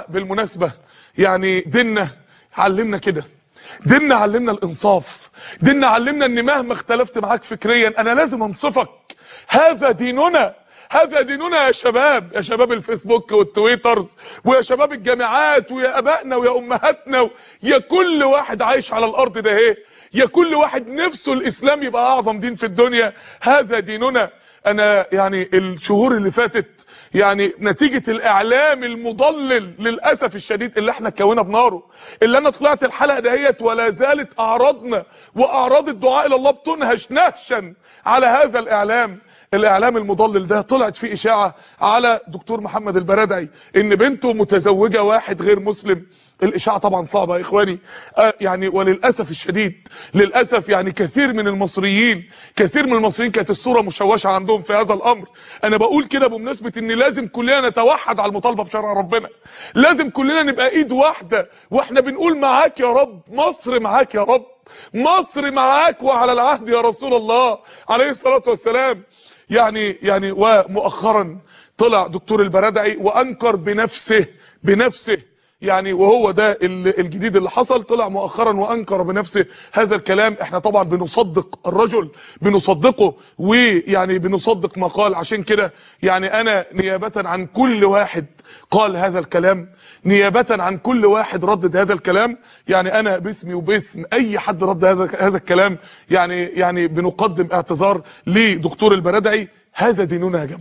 بالمناسبة يعني ديننا علمنا كده، ديننا علمنا الانصاف، ديننا علمنا ان مهما اختلفت معاك فكريا انا لازم انصفك. هذا ديننا، هذا ديننا يا شباب، يا شباب الفيسبوك والتويترز ويا شباب الجامعات ويا ابائنا ويا امهاتنا يا كل واحد عايش على الارض ده اهي، يا كل واحد نفسه الاسلام يبقى اعظم دين في الدنيا. هذا ديننا. انا يعني الشهور اللي فاتت يعني نتيجة الاعلام المضلل للاسف الشديد اللي احنا كونا بناره، اللي انا طلعت الحلقة دهيت ولا زالت اعراضنا واعراض الدعاء الى الله بتنهش نهشا على هذا الاعلام المضلل ده. طلعت فيه اشاعة على دكتور محمد البرادعي ان بنته متزوجة واحد غير مسلم. الاشاعة طبعا صعبة يا اخواني، يعني وللاسف الشديد للاسف يعني كثير من المصريين كانت الصورة مشوشة عندهم في هذا الامر. انا بقول كده بمناسبة ان لازم كلنا نتوحد على المطالبة بشرع ربنا، لازم كلنا نبقى ايد واحدة واحنا بنقول معاك يا رب، مصر معاك يا رب، مصر معاك وعلى العهد يا رسول الله عليه الصلاة والسلام. يعني ومؤخرا طلع دكتور البرادعي وانكر بنفسه يعني، وهو ده الجديد اللي حصل. طلع مؤخرا وانكر بنفسه هذا الكلام. احنا طبعا بنصدق الرجل، بنصدقه ويعني بنصدق ما قال. عشان كده يعني انا نيابة عن كل واحد قال هذا الكلام، نيابة عن كل واحد ردد هذا الكلام، يعني انا باسمي وباسم اي حد رد هذا الكلام يعني بنقدم اعتذار لدكتور البرادعي. هذا ديننا يا جماعة.